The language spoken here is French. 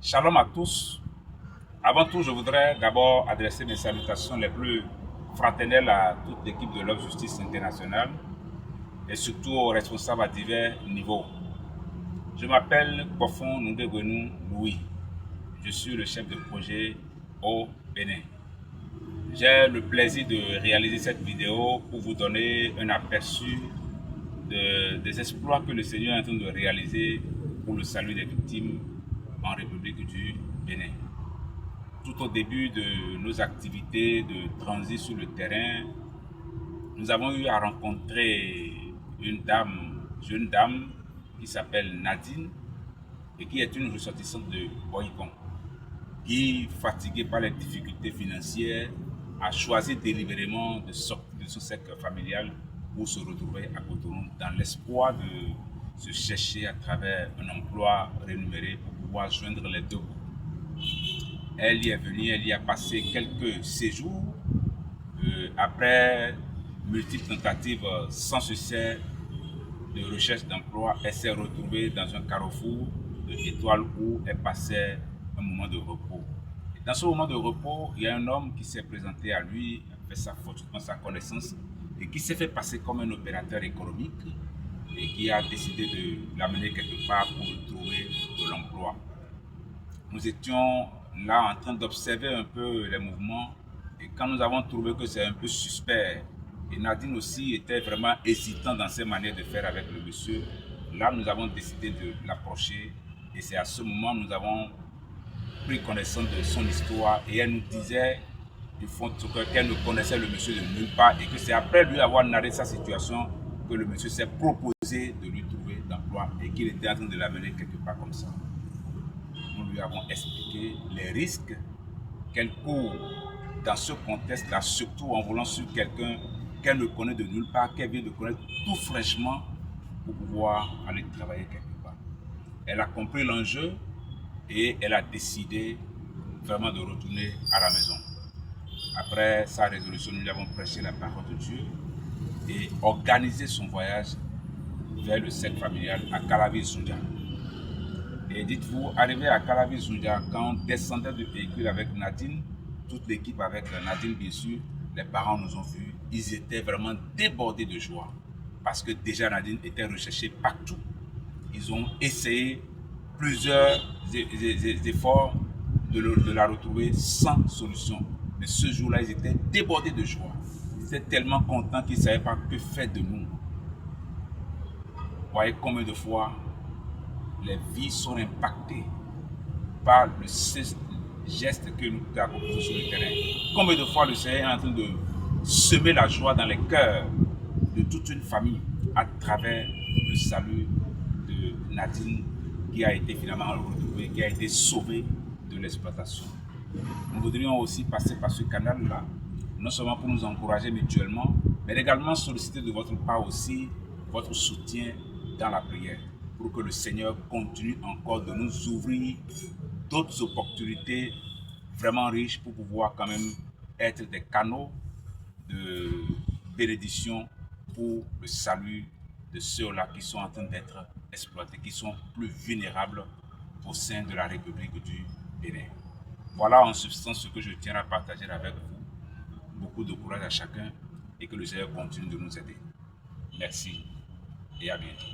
Shalom à tous. Avant tout, je voudrais d'abord adresser mes salutations les plus fraternelles à toute l'équipe de Love Justice International et surtout aux responsables à divers niveaux. Je m'appelle Kofon Nundegwenou Louis. Je suis le chef de projet au Bénin. J'ai le plaisir de réaliser cette vidéo pour vous donner un aperçu des exploits que le Seigneur est en train de réaliser pour le salut des victimes en République du Bénin. Tout au début de nos activités de transit sur le terrain, nous avons eu à rencontrer une jeune dame qui s'appelle Nadine et qui est une ressortissante de Boycon, qui, fatiguée par les difficultés financières, a choisi délibérément de sortir de son cercle familial pour se retrouver à Cotonou dans l'espoir de se chercher à travers un emploi rémunéré pour pouvoir joindre les deux bouts. Elle y est venue, elle y a passé quelques séjours. Après multiples tentatives sans succès de recherche d'emploi, elle s'est retrouvée dans un carrefour d'étoiles où elle passait un moment de repos. Et dans ce moment de repos, il y a un homme qui s'est présenté à lui, a fait sa fortune, sa connaissance, et qui s'est fait passer comme un opérateur économique et qui a décidé de l'amener quelque part pour trouver de l'emploi. Nous étions là en train d'observer un peu les mouvements et quand nous avons trouvé que c'est un peu suspect et Nadine aussi était vraiment hésitant dans ses manières de faire avec le monsieur, là nous avons décidé de l'approcher et c'est à ce moment que nous avons pris connaissance de son histoire et elle nous disait du fond de son cœur qu'elle ne connaissait le monsieur de nulle part et que c'est après lui avoir narré sa situation que le monsieur s'est proposé de lui trouver d'emploi et qu'il était en train de l'amener quelque part comme ça. Nous lui avons expliqué les risques qu'elle court dans ce contexte-là, surtout en voulant sur quelqu'un qu'elle ne connaît de nulle part, qu'elle vient de connaître tout fraîchement pour pouvoir aller travailler quelque part. Elle a compris l'enjeu et elle a décidé vraiment de retourner à la maison. Après sa résolution, nous lui avons prêché la parole de Dieu et organisé son voyage vers le cercle familial à Calavi-Zundia. Et dites-vous, arrivé à Calavi-Zundia, quand on descendait du véhicule avec Nadine, toute l'équipe avec Nadine bien sûr, les parents nous ont vus, ils étaient vraiment débordés de joie parce que déjà Nadine était recherchée partout. Ils ont essayé plusieurs efforts de la retrouver sans solution. Mais ce jour-là, ils étaient débordés de joie. Ils étaient tellement contents qu'ils ne savaient pas que faire de nous. Vous voyez combien de fois les vies sont impactées par le geste que nous accomplissons sur le terrain. Combien de fois le Seigneur est en train de semer la joie dans les cœurs de toute une famille à travers le salut de Nadine qui a été finalement retrouvée, qui a été sauvée de l'exploitation. Nous voudrions aussi passer par ce canal-là, non seulement pour nous encourager mutuellement, mais également solliciter de votre part aussi votre soutien dans la prière, pour que le Seigneur continue encore de nous ouvrir d'autres opportunités vraiment riches pour pouvoir quand même être des canaux de bénédiction pour le salut de ceux-là qui sont en train d'être exploités, qui sont plus vulnérables au sein de la République du Bénin. Voilà en substance ce que je tiens à partager avec vous. Beaucoup de courage à chacun et que le Seigneur continue de nous aider. Merci et à bientôt.